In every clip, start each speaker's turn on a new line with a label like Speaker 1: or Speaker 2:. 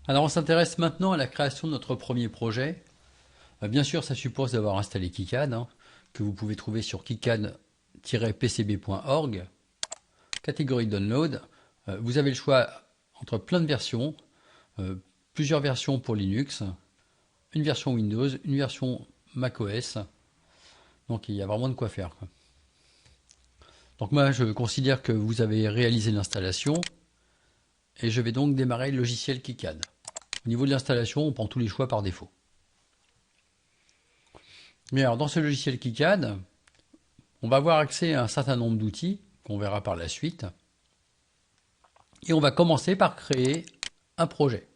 Speaker 1: Alors on s'intéresse maintenant à la création de notre premier projet. Bien sûr, ça suppose d'avoir installé KiCad, que vous pouvez trouver sur kicad-pcb.org. Catégorie Download. Vous avez le choix entre plein de versions, euh, plusieurs versions pour Linux, une version Windows, une version macOS. Donc il y a vraiment de quoi faire, quoi. Donc moi je considère que vous avez réalisé l'installation et je vais donc démarrer le logiciel KiCad. Au niveau de l'installation, on prend tous les choix par défaut. Mais alors dans ce logiciel KiCad, on va avoir accès à un certain nombre d'outils qu'on verra par la suite. Et on va commencer par créer un projet.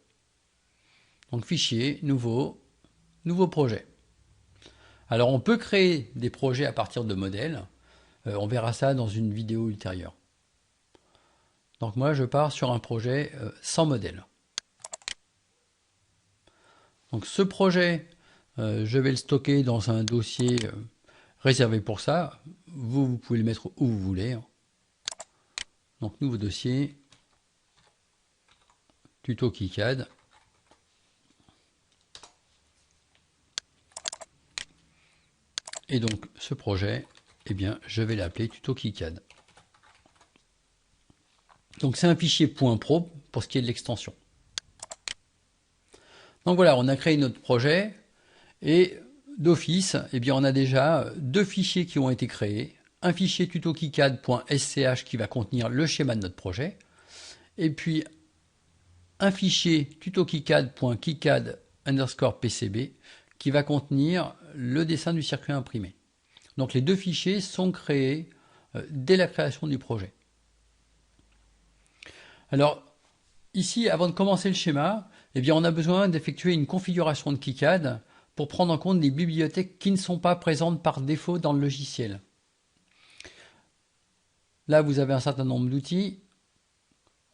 Speaker 1: Donc fichier, nouveau projet. Alors on peut créer des projets à partir de modèles. On verra ça dans une vidéo ultérieure. Donc moi je pars sur un projet sans modèle. Donc ce projet, je vais le stocker dans un dossier réservé pour ça. Vous pouvez le mettre où vous voulez. Donc nouveau dossier, tuto KiCad. Et donc ce projet, eh bien, je vais l'appeler tuto KiCad. Donc c'est un fichier .pro pour ce qui est de l'extension. Donc voilà, on a créé notre projet et d'office, eh bien, on a déjà deux fichiers qui ont été créés. Un fichier tuto KiCad.sch qui va contenir le schéma de notre projet et puis un fichier tuto KiCad.kicad_pcb qui va contenir le dessin du circuit imprimé. Donc les deux fichiers sont créés dès la création du projet. Alors ici, avant de commencer le schéma, eh bien, on a besoin d'effectuer une configuration de KiCad pour prendre en compte des bibliothèques qui ne sont pas présentes par défaut dans le logiciel. Là, vous avez un certain nombre d'outils.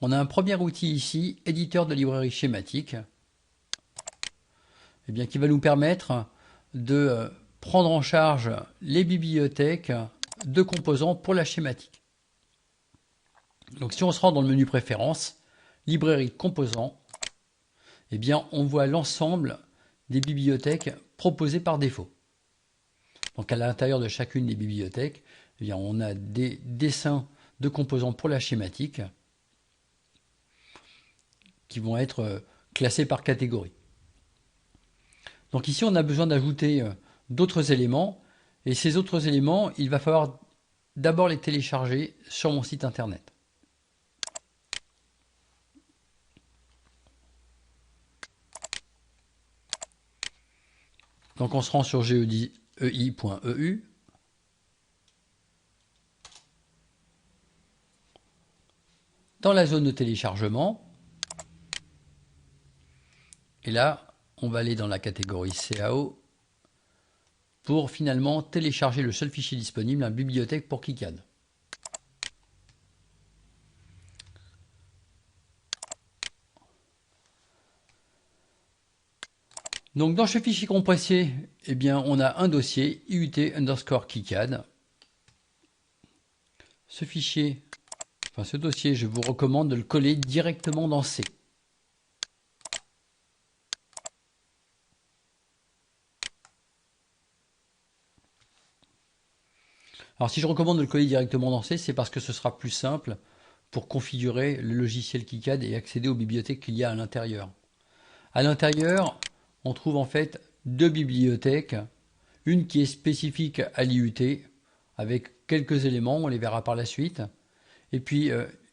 Speaker 1: On a un premier outil ici, éditeur de librairie schématique, eh bien, qui va nous permettre de prendre en charge les bibliothèques de composants pour la schématique. Donc si on se rend dans le menu préférences, librairie composants, eh bien, on voit l'ensemble des bibliothèques proposées par défaut. Donc à l'intérieur de chacune des bibliothèques, eh bien, on a des dessins de composants pour la schématique qui vont être classés par catégorie. Donc ici, on a besoin d'ajouter d'autres éléments, et ces autres éléments, il va falloir d'abord les télécharger sur mon site internet. Donc on se rend sur geodei.eu. Dans la zone de téléchargement, et là, on va aller dans la catégorie CAO pour finalement télécharger le seul fichier disponible, la bibliothèque pour KiCad. Donc dans ce fichier compressé, eh bien, on a un dossier IUT_KiCad. Ce dossier, je vous recommande de le coller directement dans C. Alors si je recommande de le coller directement dans C, c'est parce que ce sera plus simple pour configurer le logiciel KiCad et accéder aux bibliothèques qu'il y a à l'intérieur. À l'intérieur, on trouve en fait deux bibliothèques, une qui est spécifique à l'IUT avec quelques éléments, on les verra par la suite, et puis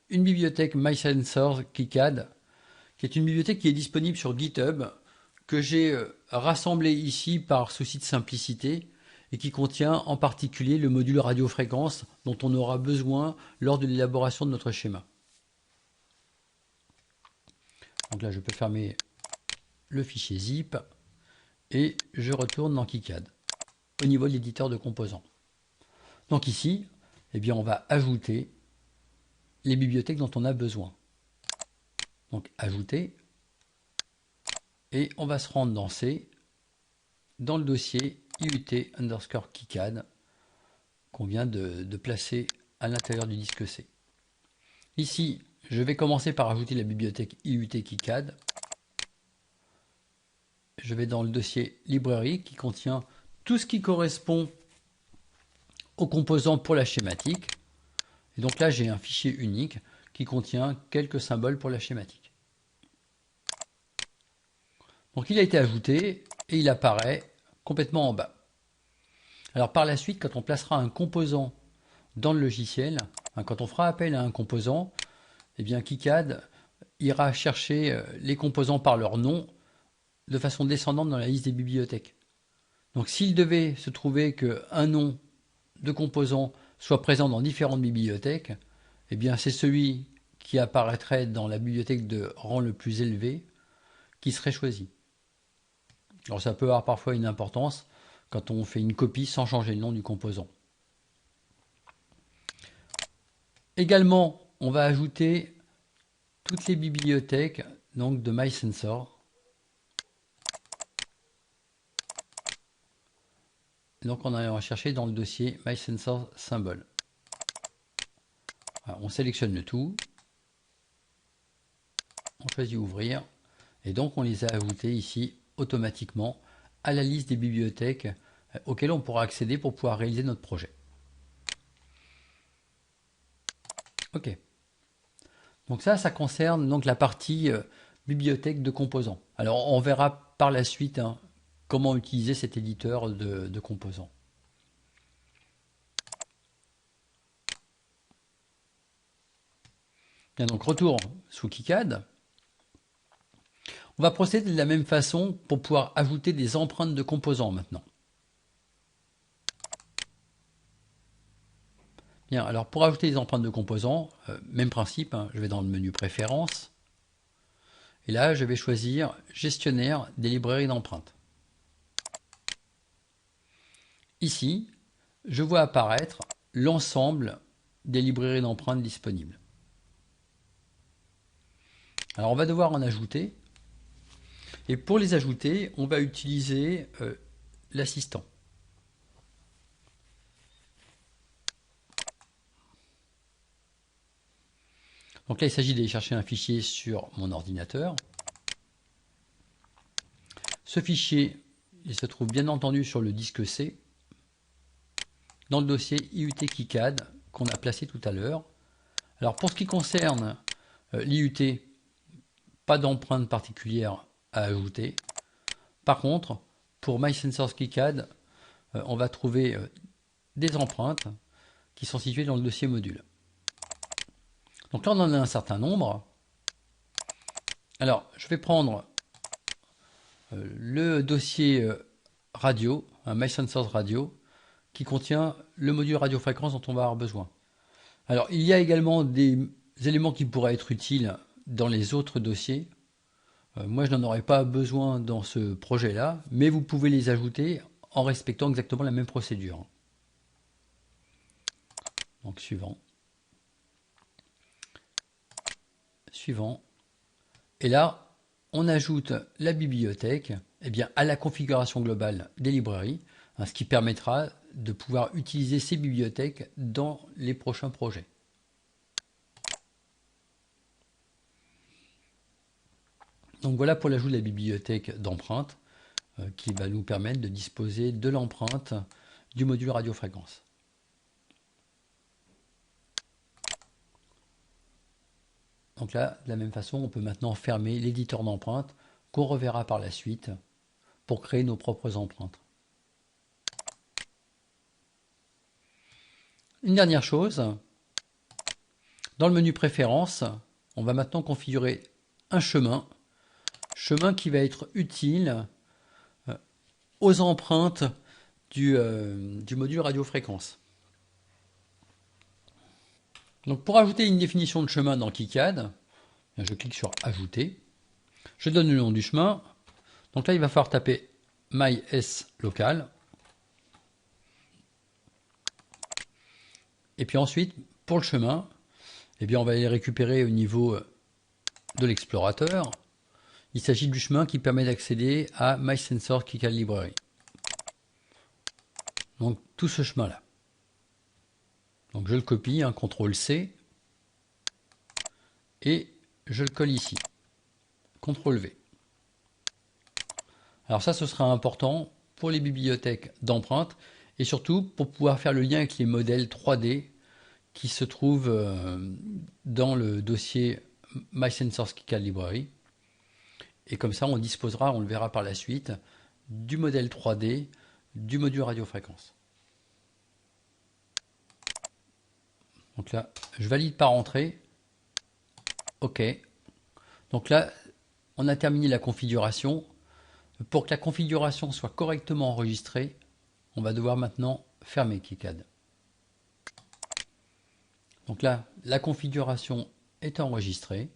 Speaker 1: une bibliothèque MySensor KiCad, qui est une bibliothèque qui est disponible sur GitHub, que j'ai rassemblée ici par souci de simplicité, et qui contient en particulier le module radiofréquence dont on aura besoin lors de l'élaboration de notre schéma. Donc là, je peux fermer le fichier zip et je retourne dans KiCad au niveau de l'éditeur de composants. Donc ici, eh bien, on va ajouter les bibliothèques dont on a besoin. Donc ajouter, et on va se rendre dans C, dans le dossier IUT_KiCad qu'on vient de placer à l'intérieur du disque C. Ici, je vais commencer par ajouter la bibliothèque IUT KiCad. je vais dans le dossier librairie qui contient tout ce qui correspond aux composants pour la schématique. Et donc là, j'ai un fichier unique qui contient quelques symboles pour la schématique. Donc il a été ajouté et il apparaît complètement en bas. Alors par la suite, quand on placera un composant dans le logiciel, quand on fera appel à un composant, eh bien KiCad ira chercher les composants par leur nom de façon descendante dans la liste des bibliothèques. Donc s'il devait se trouver qu'un nom de composant soit présent dans différentes bibliothèques, eh bien c'est celui qui apparaîtrait dans la bibliothèque de rang le plus élevé qui serait choisi. Alors ça peut avoir parfois une importance quand on fait une copie sans changer le nom du composant. Également, on va ajouter toutes les bibliothèques donc de MySensor. Donc on va chercher dans le dossier MySensor Symbol. Alors, on sélectionne le tout, on choisit ouvrir, et donc on les a ajoutés ici automatiquement à la liste des bibliothèques auxquelles on pourra accéder pour pouvoir réaliser notre projet. Ok. Donc ça concerne donc la partie bibliothèque de composants. Alors on verra par la suite comment utiliser cet éditeur de composants. Bien, donc retour sous KiCad. On va procéder de la même façon pour pouvoir ajouter des empreintes de composants maintenant. Bien, alors pour ajouter des empreintes de composants, même principe, je vais dans le menu préférences. Et là, je vais choisir gestionnaire des librairies d'empreintes. Ici, je vois apparaître l'ensemble des librairies d'empreintes disponibles. Alors on va devoir en ajouter. Et pour les ajouter, on va utiliser l'assistant. Donc là, il s'agit d'aller chercher un fichier sur mon ordinateur. Ce fichier, il se trouve bien entendu sur le disque C, dans le dossier IUT KiCad qu'on a placé tout à l'heure. Alors pour ce qui concerne l'IUT, pas d'empreinte particulière à ajouter. Par contre, pour MySensors KiCad, on va trouver des empreintes qui sont situées dans le dossier module. Donc là, on en a un certain nombre. Alors, je vais prendre le dossier radio, un MySensors Radio, qui contient le module radiofréquence dont on va avoir besoin. Alors, il y a également des éléments qui pourraient être utiles dans les autres dossiers. Moi, je n'en aurais pas besoin dans ce projet-là, mais vous pouvez les ajouter en respectant exactement la même procédure. Donc, suivant. Suivant. Et là, on ajoute la bibliothèque à la configuration globale des librairies, ce qui permettra de pouvoir utiliser ces bibliothèques dans les prochains projets. Donc voilà pour l'ajout de la bibliothèque d'empreintes qui va nous permettre de disposer de l'empreinte du module radiofréquence. Donc là, de la même façon, on peut maintenant fermer l'éditeur d'empreintes qu'on reverra par la suite pour créer nos propres empreintes. Une dernière chose, dans le menu préférences, on va maintenant configurer un chemin qui va être utile aux empreintes du module radiofréquence. Donc pour ajouter une définition de chemin dans KiCad, je clique sur Ajouter. Je donne le nom du chemin. Donc là, il va falloir taper MySlocal. Et puis ensuite, pour le chemin, on va aller récupérer au niveau de l'explorateur. Il s'agit du chemin qui permet d'accéder à MySensors KiCad Library. Donc tout ce chemin-là. Donc je le copie, CTRL-C, et je le colle ici. CTRL-V. Alors ça, ce sera important pour les bibliothèques d'empreintes et surtout pour pouvoir faire le lien avec les modèles 3D qui se trouvent dans le dossier My Sensors KiCad Library. Et comme ça, on disposera, on le verra par la suite, du modèle 3D, du module radiofréquence. Donc là, je valide par entrée. OK. Donc là, on a terminé la configuration. Pour que la configuration soit correctement enregistrée, on va devoir maintenant fermer KiCad. Donc là, la configuration est enregistrée.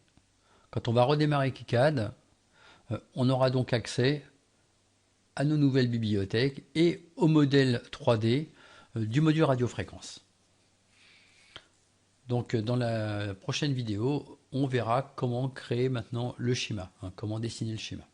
Speaker 1: Quand on va redémarrer KiCad, on aura donc accès à nos nouvelles bibliothèques et au modèle 3D du module radiofréquence. Donc dans la prochaine vidéo, on verra comment créer maintenant le schéma, comment dessiner le schéma.